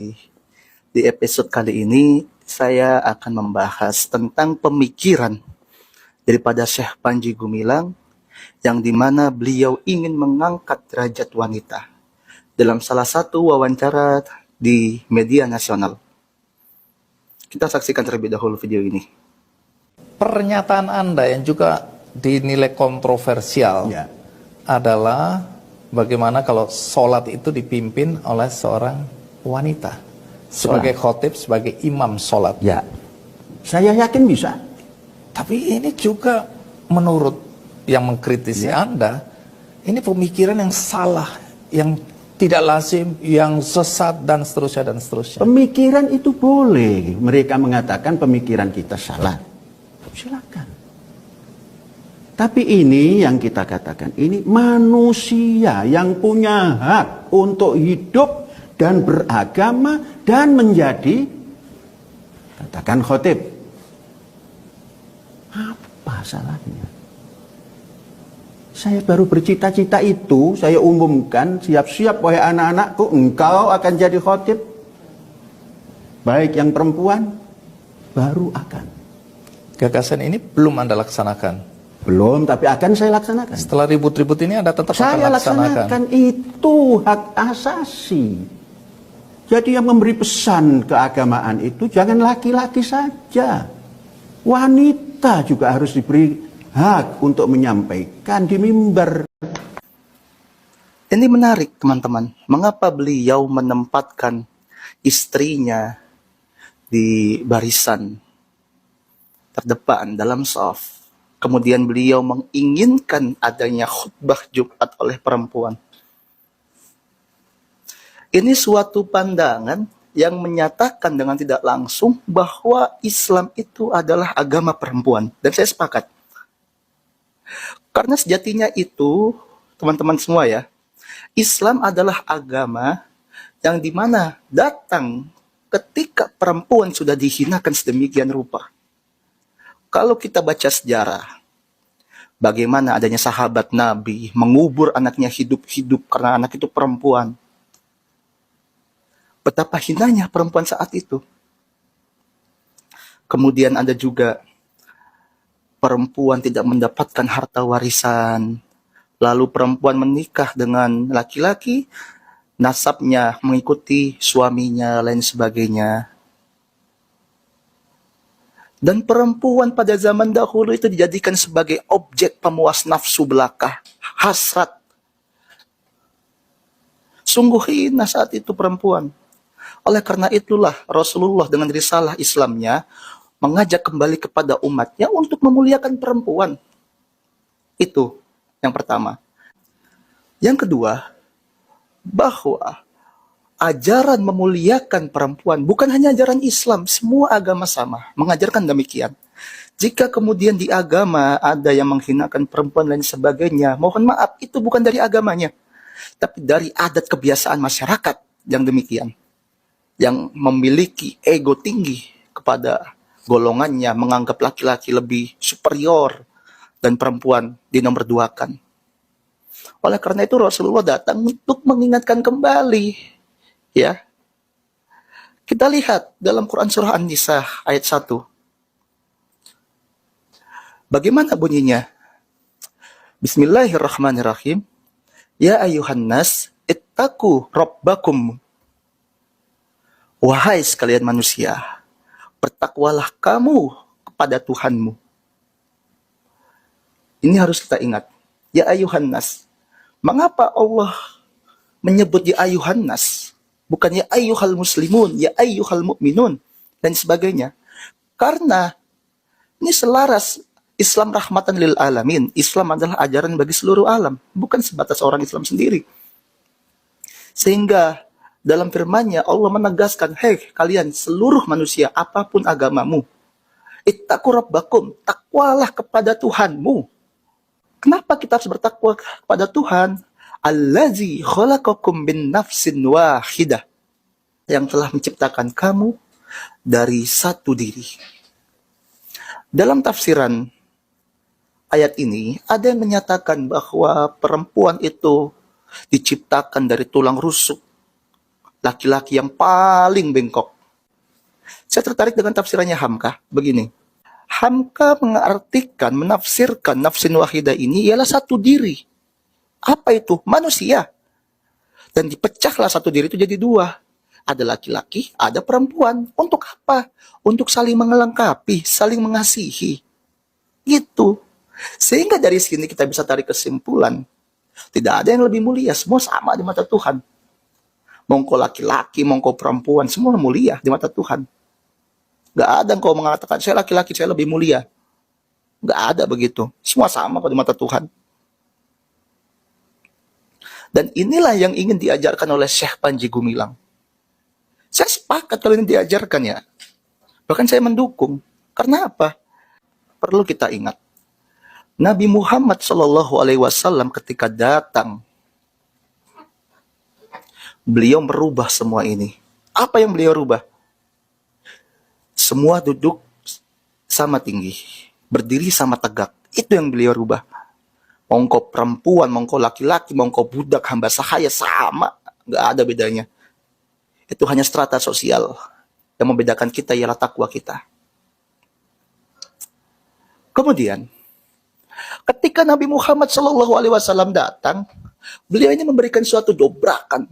Di episode kali ini, saya akan membahas tentang pemikiran daripada Syekh Panji Gumilang yang dimana beliau ingin mengangkat derajat wanita dalam salah satu wawancara di media nasional. Kita saksikan terlebih dahulu video ini. Pernyataan Anda yang juga dinilai kontroversial adalah bagaimana kalau sholat itu dipimpin oleh seorang wanita sebagai khotib, sebagai imam sholat. Ya, saya yakin bisa. Tapi ini juga menurut yang mengkritisi Anda, ini pemikiran yang salah, yang tidak lazim, yang sesat, dan seterusnya, dan seterusnya. Pemikiran itu boleh. Mereka mengatakan pemikiran kita salah. Silakan. Tapi ini yang kita katakan, ini manusia yang punya hak untuk hidup dan beragama dan menjadi, katakan khotib. Apa salahnya? Saya baru bercita-cita itu, saya umumkan, siap-siap wahai anak-anakku, engkau akan jadi khotib. Baik yang perempuan, baru akan. Gagasan ini belum Anda laksanakan. Belum, tapi akan saya laksanakan. Setelah ribut-ribut ini Anda tetap Saya akan laksanakan. laksanakan, itu hak asasi. Jadi yang memberi pesan keagamaan itu jangan laki-laki saja. Wanita juga harus diberi hak untuk menyampaikan di mimbar. Ini menarik, teman-teman. Mengapa beliau menempatkan istrinya di barisan terdepan dalam shaf? Kemudian beliau menginginkan adanya khutbah Jumat oleh perempuan. Ini suatu pandangan yang menyatakan dengan tidak langsung bahwa Islam itu adalah agama perempuan. Dan saya sepakat. Karena sejatinya itu, teman-teman semua ya, Islam adalah agama yang dimana datang ketika perempuan sudah dihinakan sedemikian rupa. Kalau kita baca sejarah, bagaimana adanya sahabat Nabi mengubur anaknya hidup-hidup karena anak itu perempuan. Betapa hinanya perempuan saat itu. Kemudian ada juga perempuan tidak mendapatkan harta warisan. Lalu perempuan menikah dengan laki-laki, nasabnya mengikuti suaminya, lain sebagainya. Dan perempuan pada zaman dahulu itu dijadikan sebagai objek pemuas nafsu belaka, hasrat. Sungguh hina saat itu perempuan. Oleh karena itulah Rasulullah dengan risalah Islamnya mengajak kembali kepada umatnya untuk memuliakan perempuan. Itu yang pertama. Yang kedua, bahwa ajaran memuliakan perempuan bukan hanya ajaran Islam, semua agama sama, mengajarkan demikian. Jika kemudian di agama ada yang menghinakan perempuan dan sebagainya, mohon maaf, itu bukan dari agamanya, tapi dari adat kebiasaan masyarakat yang demikian. Yang memiliki ego tinggi kepada golongannya, menganggap laki-laki lebih superior dan perempuan dinomorduakan. Oleh karena itu Rasulullah datang untuk mengingatkan kembali. Ya, kita lihat dalam Quran surah An-Nisa ayat 1. Bagaimana bunyinya? Bismillahirrahmanirrahim. Ya ayuhan nas, ittaqu rabbakum. Wahai sekalian manusia, bertakwalah kamu kepada Tuhanmu. Ini harus kita ingat. Ya ayuhan nas. Mengapa Allah menyebut ya ayuhan nas? Bukan ya ayyuhal muslimun, ya ayyuhal mu'minun, dan sebagainya. Karena ini selaras Islam rahmatan lil alamin. Islam adalah ajaran bagi seluruh alam, bukan sebatas orang Islam sendiri. Sehingga dalam firman-Nya Allah menegaskan, hei kalian seluruh manusia apapun agamamu, ittaqu rabbakum, takwalah kepada Tuhanmu. Kenapa kita harus bertakwa kepada Tuhan? Allazi khalaqakum bin nafsin wahidah, yang telah menciptakan kamu dari satu diri. Dalam tafsiran ayat ini ada yang menyatakan bahwa perempuan itu diciptakan dari tulang rusuk, laki-laki yang paling bengkok. Saya tertarik dengan tafsirannya Hamka. Begini, Hamka mengartikan, menafsirkan nafsin wahidah ini ialah satu diri. Apa itu? Manusia. Dan dipecahlah satu diri itu jadi dua. Ada laki-laki, ada perempuan. Untuk apa? Untuk saling melengkapi, saling mengasihi. Gitu. Sehingga dari sini kita bisa tarik kesimpulan. Tidak ada yang lebih mulia. Semua sama di mata Tuhan. Mongko laki-laki, mongko perempuan. Semua mulia di mata Tuhan. Gak ada kau mengatakan, saya laki-laki, saya lebih mulia. Gak ada begitu. Semua sama kok di mata Tuhan. Dan inilah yang ingin diajarkan oleh Syekh Panji Gumilang. Saya sepakat kalau ini diajarkan ya. Bahkan saya mendukung. Karena apa? Perlu kita ingat. Nabi Muhammad SAW ketika datang, beliau merubah semua ini. Apa yang beliau rubah? Semua duduk sama tinggi, berdiri sama tegak. Itu yang beliau rubah. Mongko perempuan, mongko laki-laki, mongko budak, hamba sahaya, sama. Nggak ada bedanya. Itu hanya strata sosial. Yang membedakan kita ialah takwa kita. Kemudian, ketika Nabi Muhammad SAW datang, beliau ini memberikan suatu dobrakan.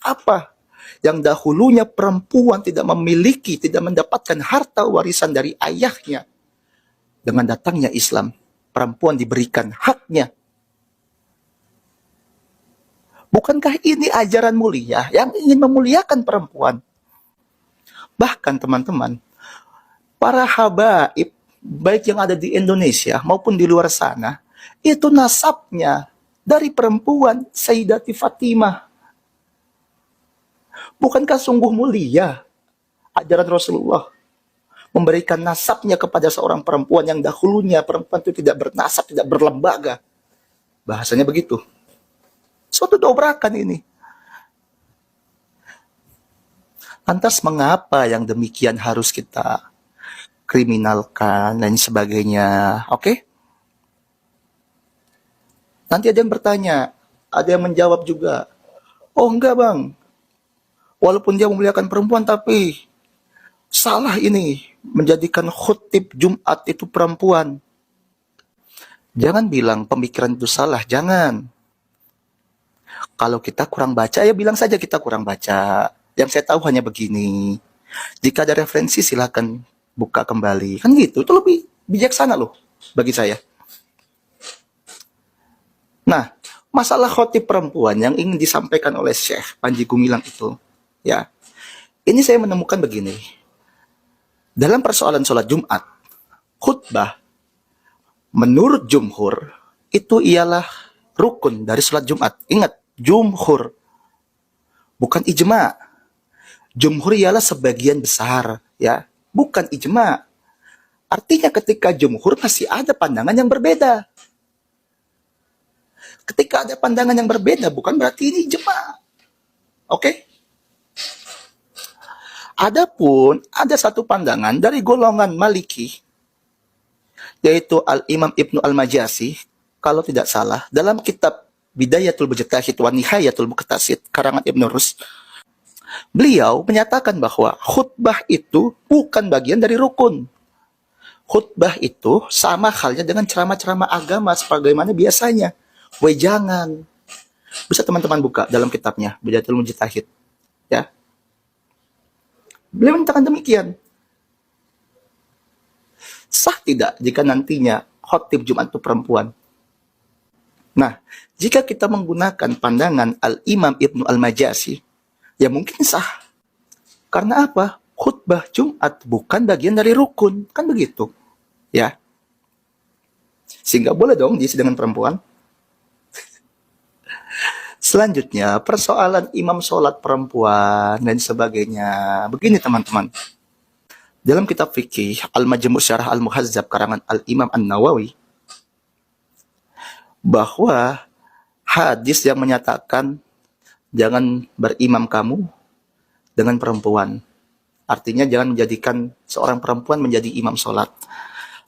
Apa? Yang dahulunya perempuan tidak memiliki, tidak mendapatkan harta warisan dari ayahnya. Dengan datangnya Islam, perempuan diberikan haknya. Bukankah ini ajaran mulia yang ingin memuliakan perempuan? Bahkan teman-teman, para habaib, baik yang ada di Indonesia maupun di luar sana, itu nasabnya dari perempuan Sayyidati Fatimah. Bukankah sungguh mulia ajaran Rasulullah memberikan nasabnya kepada seorang perempuan yang dahulunya perempuan itu tidak bernasab, tidak berlembaga. Bahasanya begitu. Suatu dobrakan ini. Lantas mengapa yang demikian harus kita kriminalkan dan sebagainya? Oke? Nanti ada yang bertanya, ada yang menjawab juga. Oh enggak bang, walaupun dia memuliakan perempuan tapi salah ini menjadikan khutib Jumat itu perempuan. Jangan bilang pemikiran itu salah, jangan. Kalau kita kurang baca, ya bilang saja kita kurang baca. Yang saya tahu hanya begini. Jika ada referensi, silakan buka kembali. Kan gitu, itu lebih bijaksana loh bagi saya. Nah, masalah khotib perempuan yang ingin disampaikan oleh Syekh Panji Gumilang itu, ya, ini saya menemukan begini. Dalam persoalan sholat Jumat, khutbah, menurut jumhur, itu ialah rukun dari sholat Jumat. Ingat, jumhur, bukan ijma. Jumhur ialah sebagian besar, ya, bukan ijma. Artinya ketika jumhur masih ada pandangan yang berbeda. Ketika ada pandangan yang berbeda, bukan berarti ini ijma. Oke? Adapun ada satu pandangan dari golongan Maliki, yaitu Al-Imam Ibnu Al-Majasi, kalau tidak salah, dalam kitab Bidayatul Mujtahid wa Nihayatul Muqtasid, karangan Ibnu Rus, beliau menyatakan bahwa khutbah itu bukan bagian dari rukun. Khutbah itu sama halnya dengan ceramah-ceramah agama sebagaimana biasanya. Wejangan. Bisa teman-teman buka dalam kitabnya Bidayatul Mujtahid. Ya. Beliau menyatakan demikian. Sah tidak jika nantinya khotib Jumat itu perempuan? Nah, jika kita menggunakan pandangan Al-Imam Ibnu Al-Majasi, ya mungkin sah. Karena apa? Khutbah Jumat bukan bagian dari rukun. Kan begitu. Ya. Sehingga boleh dong diisi dengan perempuan. Selanjutnya, persoalan imam sholat perempuan dan sebagainya. Begini teman-teman. Dalam kitab fikih Al-Majmu' Syarah Al-Muhazzab karangan Al-Imam An-Nawawi, bahwa hadis yang menyatakan jangan berimam kamu dengan perempuan. Artinya jangan menjadikan seorang perempuan menjadi imam sholat.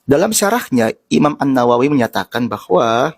Dalam syarahnya, Imam An-Nawawi menyatakan bahwa